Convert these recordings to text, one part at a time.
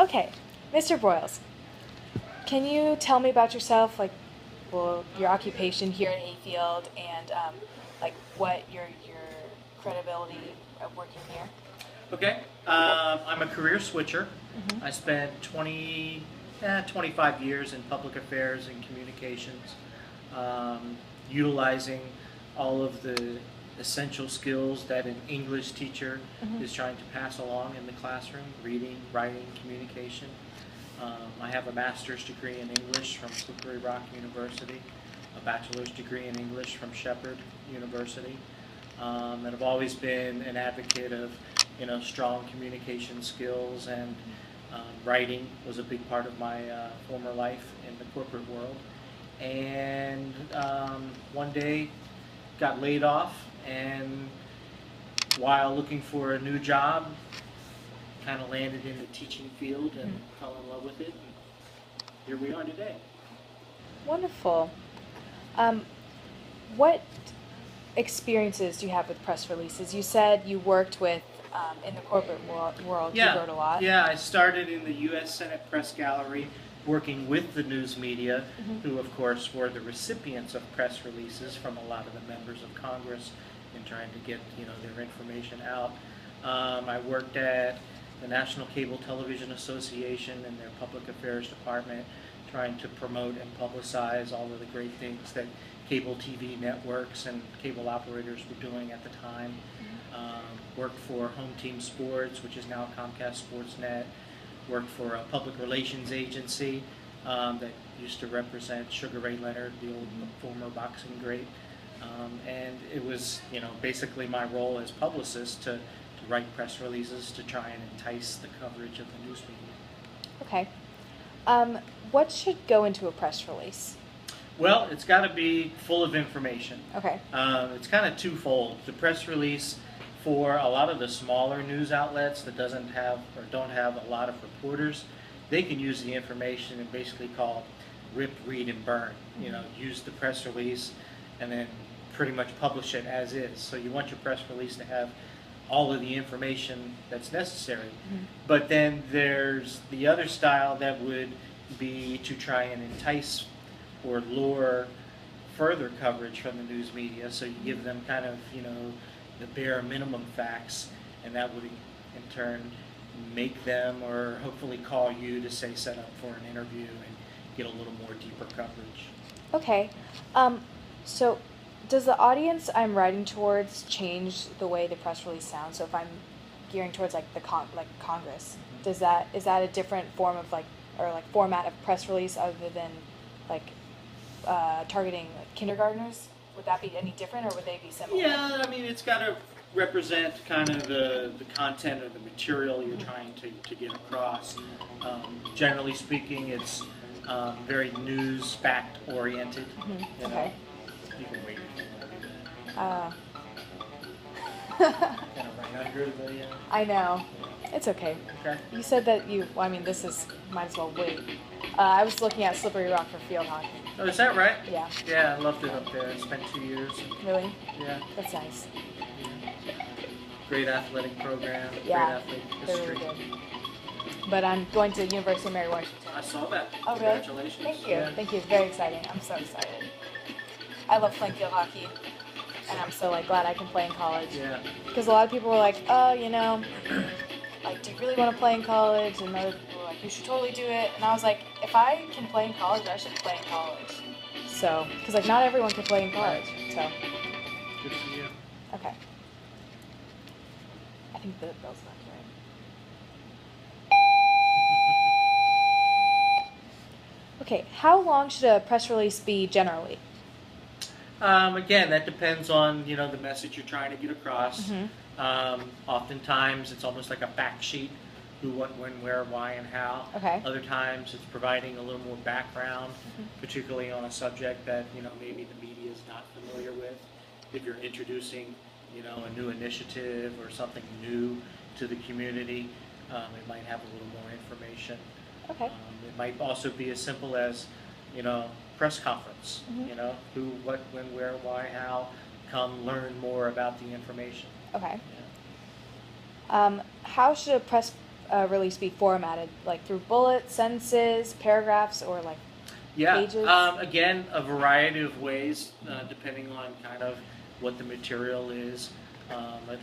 Okay, Mr. Broyles, can you tell me about yourself, like, well, your occupation here at Hayfield, and like what your credibility of working here? Okay. I'm a career switcher. I spent 25 years in public affairs and communications, utilizing all of the essential skills that an English teacher is trying to pass along in the classroom: reading, writing, communication. I have a master's degree in English from Slippery Rock University, a bachelor's degree in English from Shepherd University, and I've always been an advocate of strong communication skills, and writing was a big part of my former life in the corporate world. And one day got laid off, and while looking for a new job, kind of landed in the teaching field and fell in love with it. And here we are today. Wonderful. Um, what experiences do you have with press releases? You said you worked with in the corporate world. You wrote a lot. Yeah, I started in the U.S. Senate Press Gallery working with the news media, who of course were the recipients of press releases from a lot of the members of Congress in trying to get their information out. I worked at the National Cable Television Association and their public affairs department, trying to promote and publicize all of the great things that cable TV networks and cable operators were doing at the time. Worked for Home Team Sports, which is now Comcast Sportsnet. Worked for a public relations agency that used to represent Sugar Ray Leonard, the old former boxing great. And it was, basically my role as publicist to write press releases to try and entice the coverage of the news media. Okay. What should go into a press release? Well, it's got to be full of information. Okay. It's kind of twofold. The press release for a lot of the smaller news outlets that don't have a lot of reporters, they can use the information and basically call rip, read, and burn. Use the press release and then pretty much publish it as is. So you want your press release to have all of the information that's necessary. But then there's the other style that would be to try and entice or lure further coverage from the news media. So you give them kind of, the bare minimum facts, and that would in turn make them or hopefully call you to say set up for an interview and get a little more deeper coverage. Okay. So does the audience I'm writing towards change the way the press release sounds? So if I'm gearing towards like Congress, is that a different form of format of press release other than targeting kindergartners? Would that be any different, or would they be similar? Yeah, I mean, it's got to represent kind of the content or the material you're trying to get across. Generally speaking, it's very news fact oriented. Okay. You can wait. Uh, Kind of right under the. I know. It's okay. Okay. You said that might as well wait. I was looking at Slippery Rock for field hockey. Oh, is that right? Yeah. Yeah, I loved it up there. I spent 2 years. Really? Yeah. That's nice. Great athletic program. Yeah, Great athletic they're history. really good. But I'm going to the University of Mary Washington. I saw that. Oh, really? Congratulations. Thank you. Yeah. Thank you. It's very exciting. I'm so excited. I love playing field hockey, and I'm so glad I can play in college. Yeah. Because a lot of people were like, oh, do you really want to play in college? And other people were like, you should totally do it. And I was like, if I can play in college, I should play in college. So, because not everyone can play in college. So, Good for you. okay. I think the bell's not hearing. Okay, how long should a press release be generally? Again, that depends on the message you're trying to get across. Oftentimes, it's almost like a fact sheet: who, what, when, where, why, and how. Okay. Other times, it's providing a little more background, particularly on a subject that maybe the media is not familiar with. If you're introducing a new initiative or something new to the community, it might have a little more information. Okay. It might also be as simple as press conference. Who, what, when, where, why, how. Come learn more about the information. Okay. Yeah. How should a press release be formatted? Like through bullets, sentences, paragraphs, or like pages? Again, a variety of ways, depending on kind of what the material is.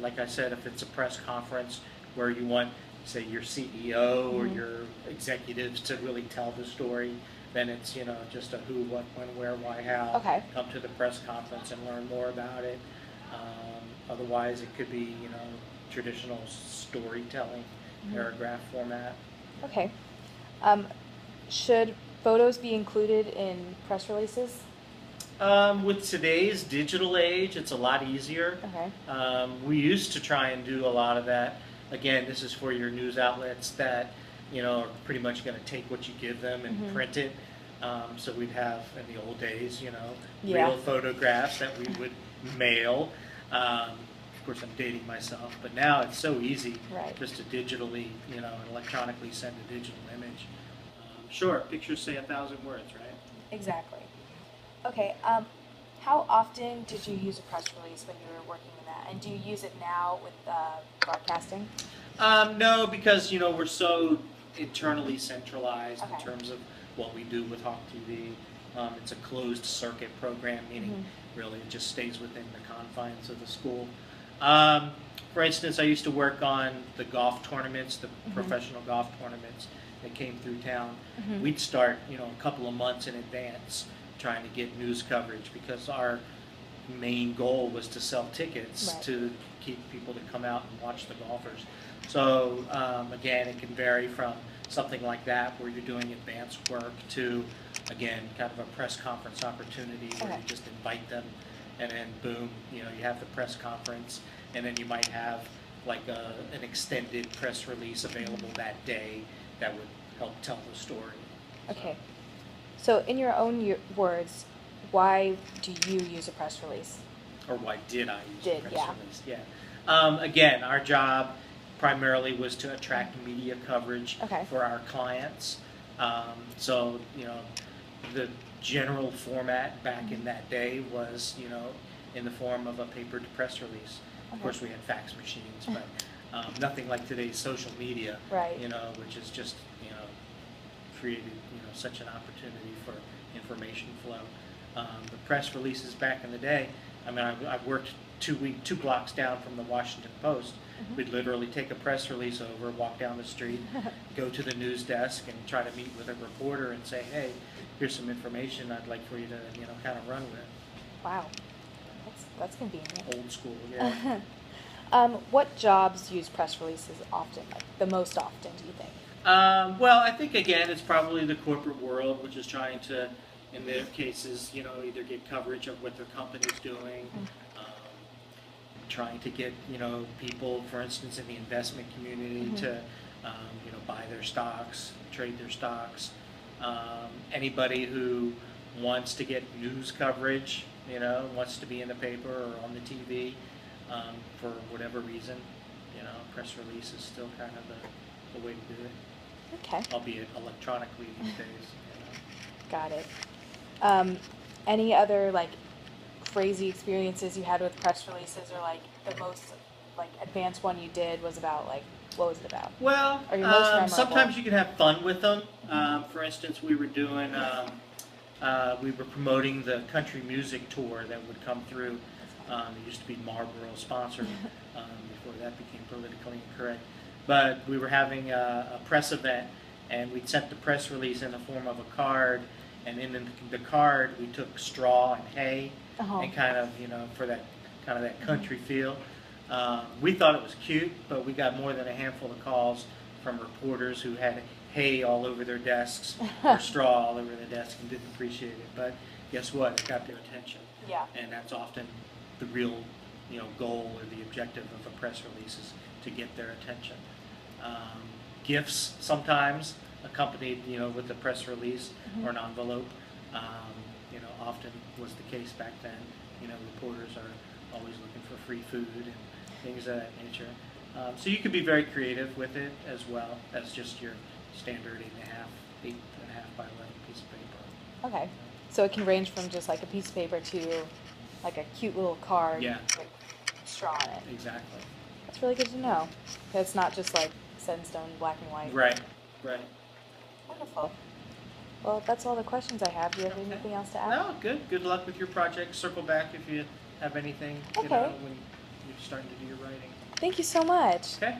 Like I said, if it's a press conference where you want, say, your CEO or your executives to really tell the story, then it's, just a who, what, when, where, why, how. Okay. Come to the press conference and learn more about it. Otherwise, it could be, traditional storytelling, paragraph format. Okay. Should photos be included in press releases? With today's digital age, it's a lot easier. Okay. We used to try and do a lot of that. Again, this is for your news outlets that, are pretty much going to take what you give them and print it. So we'd have, in the old days, real photographs that we would mail. Of course, I'm dating myself, but now it's so easy just to digitally, and electronically send a digital image. Sure, pictures say 1,000 words, right? Exactly. Okay. How often did you use a press release when you were working in that, and do you use it now with broadcasting? No, because we're so internally centralized in terms of what we do with Hawk TV. It's a closed circuit program, meaning really it just stays within the confines of the school. For instance, I used to work on the golf tournaments, the professional golf tournaments that came through town. We'd start, a couple of months in advance trying to get news coverage because our main goal was to sell tickets to keep people to come out and watch the golfers. So again, it can vary from something like that where you're doing advanced work to, again, kind of a press conference opportunity where you just invite them and then boom, you have the press conference and then you might have like an extended press release available that day that would help tell the story. Okay. So in your own words, why do you use a press release? Or why did I use a press release? Yeah. Again, our job primarily was to attract media coverage for our clients. So, the general format back in that day was, in the form of a paper to press release. Of course, we had fax machines, but nothing like today's social media, which is just, created, such an opportunity for information flow. The press releases back in the day, I mean, I worked two blocks down from the Washington Post. We'd literally take a press release over, walk down the street, go to the news desk, and try to meet with a reporter and say, "Hey, here's some information I'd like for you to, kind of run with." Wow, that's convenient. Old school, yeah. What jobs use press releases often, like the most often, do you think? Well, I think again, it's probably the corporate world, which is trying to, in their cases, either get coverage of what their company's doing. Trying to get people, for instance, in the investment community to buy their stocks, trade their stocks. Anybody who wants to get news coverage, wants to be in the paper or on the TV for whatever reason, press release is still kind of the way to do it. Okay. Albeit electronically these days. Got it. Any other crazy experiences you had with press releases, or the most advanced one you did was about what was it about? Well, or your most memorable? Sometimes you can have fun with them. For instance, we were doing we were promoting the country music tour that would come through. It used to be Marlboro sponsored before that became politically incorrect. But we were having a press event, and we'd sent the press release in the form of a card, and in the card we took straw and hay, and kind of, for that kind of that country feel. We thought it was cute, but we got more than a handful of calls from reporters who had hay all over their desks or straw all over their desks and didn't appreciate it. But guess what? It got their attention. Yeah. And that's often the real, goal or the objective of a press release is to get their attention. Gifts sometimes accompanied, with the press release or an envelope. Often was the case back then. Reporters are always looking for free food and things of that nature. So you could be very creative with it as well as just your standard 8.5 by 11 piece of paper. Okay. So it can range from just a piece of paper to a cute little card with straw in it. Exactly. That's really good to know. It's not just set in stone, black and white. Right, right. Wonderful. Well, that's all the questions I have. Do you have Okay. anything else to add? No, good. Good luck with your project. Circle back if you have anything, Okay. when you're starting to do your writing. Thank you so much. Okay?